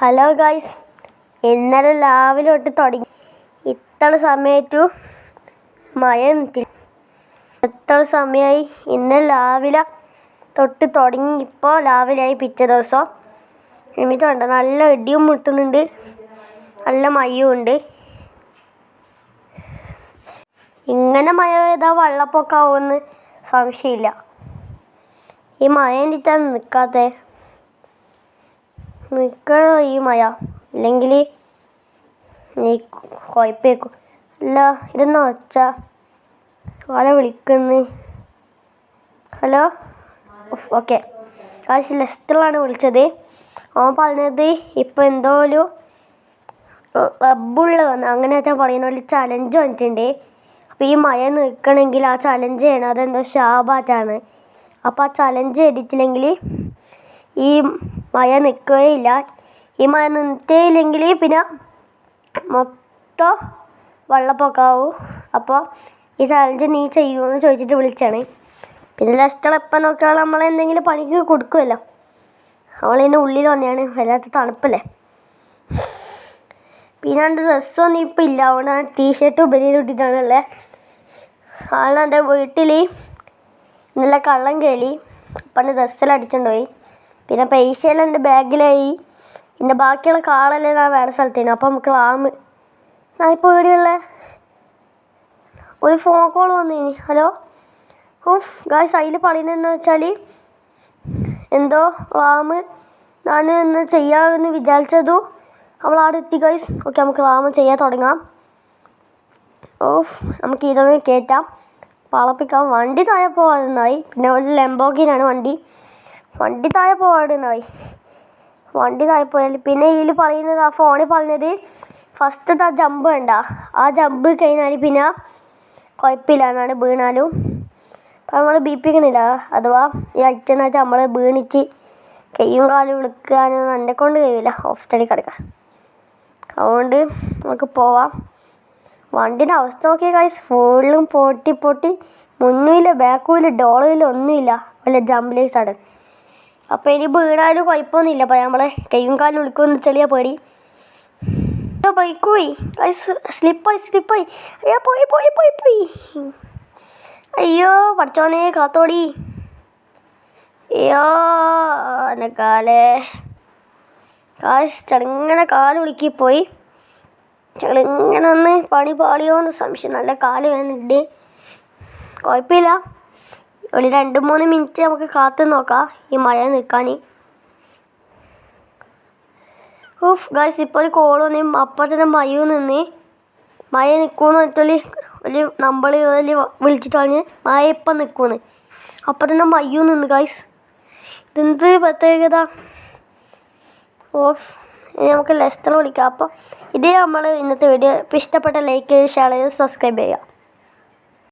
Hello guys, ഇന്നലെ രാവിലെ തൊട്ട് തുടങ്ങി ഇത്ര സമയത്തു മഴ നിൽക്കില്ല. എത്ര സമയമായി? ഇന്നലെ രാവിലെ തൊട്ട് തുടങ്ങി ഇപ്പോൾ രാവിലെയായി പിറ്റേ ദിവസം. എന്നിട്ടുണ്ട് നല്ല ഇടിയും മുട്ടുന്നുണ്ട്, നല്ല മഴയും ഉണ്ട്. ഇങ്ങനെ മഴ പെയ്താൽ വെള്ളപ്പൊക്കമാവുമെന്ന് സംശയമില്ല. ഈ മഴ എന്നിട്ടാണ് നിൽക്കാത്തത്. നിൽക്കണോ ഈ മഴ? ഇല്ലെങ്കിൽ നീ കുഴപ്പേക്കും. അല്ല, ഇതെന്നാ ഒച്ച? ആരെ വിളിക്കുന്നു? Hello, okay. കാശ് ലെസ്റ്ററാണ് വിളിച്ചത്. അവൻ പറഞ്ഞത് ഇപ്പം എന്തോ ഒരു റബ്ബുള്ള വന്ന് അങ്ങനെയൊക്കെ പറയുന്ന ഒരു ചലഞ്ച് വന്നിട്ടുണ്ട്. അപ്പോൾ ഈ മഴ നിൽക്കണമെങ്കിൽ ആ ചലഞ്ച് ചെയ്യണം. അതെന്തോ ഷാബാറ്റാണ്. അപ്പോൾ ആ ചലഞ്ച് ചെയ്തിട്ടില്ലെങ്കിൽ ഈ മഴ നിൽക്കുകയില്ല. ഈ മഴ നിന്നിട്ടില്ലെങ്കിൽ പിന്നെ മൊത്തം വെള്ളപ്പൊക്കമാവും. അപ്പോൾ ഈ ചലഞ്ച് നീ ചെയ്യുമെന്ന് ചോദിച്ചിട്ട് വിളിച്ചാണ്. പിന്നെ ലെസ്റ്റർ എപ്പം നോക്കിയാൽ നമ്മളെന്തെങ്കിലും പണിക്ക് കൊടുക്കുമല്ലോ. അവളിതിൻ്റെ ഉള്ളിൽ വന്നെയാണ്, വല്ലാത്ത തണുപ്പല്ലേ. പിന്നെ എൻ്റെ ഡ്രസ്സൊന്നും ഇപ്പം ഇല്ല, അതുകൊണ്ടാണ് ടീഷർട്ട് ഉപരിയിലിട്ടിട്ടാണല്ലേ. കാരണം എൻ്റെ വീട്ടിൽ നല്ല കള്ളം കയറി. അപ്പം എൻ്റെ ഡ്രസ്സെല്ലാം അടിച്ചുകൊണ്ട് പോയി. പിന്നെ പൈസയെല്ലാം എൻ്റെ ബാഗിലായി. പിന്നെ ബാക്കിയുള്ള കാളെല്ലാം ഞാൻ വേറെ സ്ഥലത്തേനു. അപ്പം നമുക്ക് ഞാൻ ഇപ്പോൾ ഇവിടെയുള്ള ഒരു ഫോൺ കോൾ വന്നിനി. ഹലോ, ഗായ്സ്, അതിൽ പറയുന്നതെന്ന് വെച്ചാൽ എന്തോ ഞാൻ ഇന്ന് ചെയ്യാമെന്ന് വിചാരിച്ചതു അവളവിടെ എത്തി ഗായ്സ്. ഓക്കെ, നമുക്ക് ചെയ്യാൻ തുടങ്ങാം. നമുക്ക് ഇതൊന്ന് കയറ്റാം, പളപ്പിക്കാം. വണ്ടി താഴെ പോകാറുണ്ടായി. പിന്നെ ഒരു ലംബോർഗിനിയാണ് വണ്ടി താഴെ പോകാറുണ്ടായി. വണ്ടി താഴെ പോയാൽ പിന്നെ ഇതിൽ പറയുന്നത്, ആ ഫോണിൽ പറഞ്ഞത് ഫസ്റ്റത്തെ ആ ജമ്പ് വേണ്ട, ആ ജമ്പ് കഴിഞ്ഞാൽ പിന്നെ കുഴപ്പമില്ല എന്നാണ്. വീണാലും അപ്പം നമ്മൾ ബീപ്പിക്കുന്നില്ല. അഥവാ ഈ ഐറ്റനായിട്ട് നമ്മൾ വീണിച്ച് കയ്യും കാലും വിളിക്കാനൊന്നും എന്നെക്കൊണ്ട് കഴിയില്ല, ഹോസ്പിറ്റലിൽ കിടക്കാൻ. അതുകൊണ്ട് നമുക്ക് പോവാം. വണ്ടീൻ്റെ അവസ്ഥ നോക്കിയ ഗൈസ്, ഫുള്ളും പൊട്ടി മുന്നില്ല, ബാക്കുമില്ല, ഡോളുമില്ല, ഒന്നുമില്ല. വല്ല ജമ്പിലേക്ക് ചാടാൻ. അപ്പോൾ ഇനി വീണാലും കുഴപ്പമൊന്നുമില്ല. അപ്പോൾ നമ്മളെ കയ്യും കാലും വിളിക്കുമെന്ന് ചെളിയാ പേടി. ബൈക്ക് പോയി ഗൈസ്, സ്ലിപ്പായി. അയ്യോ, പോയി. അയ്യോ പഠിച്ചോനെ, കാത്തോടി. അയ്യോ എൻ്റെ കാലേ ഗൈസ്, ചെളിങ്ങനെ കാല് വിളിക്കിപ്പോയി. ചെളിങ്ങനെ ഒന്ന് പണി പാളിയോന്ന് സംശയം. നല്ല കാല് വേനുണ്ട്. കുഴപ്പമില്ല, ഒരു 2-3 മിനിറ്റ് നമുക്ക് കാത്തു നോക്കാം ഈ മഴ നിൽക്കാൻ. ഗൈസ്, ഇപ്പോൾ ഒരു കോൾ വന്നു. അപ്പം തന്നെ മഴ നിൽക്കുമെന്ന് പറഞ്ഞിട്ടൊരു നമ്പർ വിളിച്ചിട്ട് പറഞ്ഞ് മഴ ഇപ്പം നിൽക്കുമെന്ന്. അപ്പം തന്നെ മഴയും നിന്ന് ഗൈസ്. ഇതെന്ത് പ്രത്യേകത? ഇനി നമുക്ക് ലെസ്റ്റർ വിളിക്കാം. അപ്പോൾ ഇതേ നമ്മൾ ഇന്നത്തെ വീഡിയോ. ഇഷ്ടപ്പെട്ട ലൈക്ക്, ഷെയർ ചെയ്ത് സബ്സ്ക്രൈബ് ചെയ്യുക.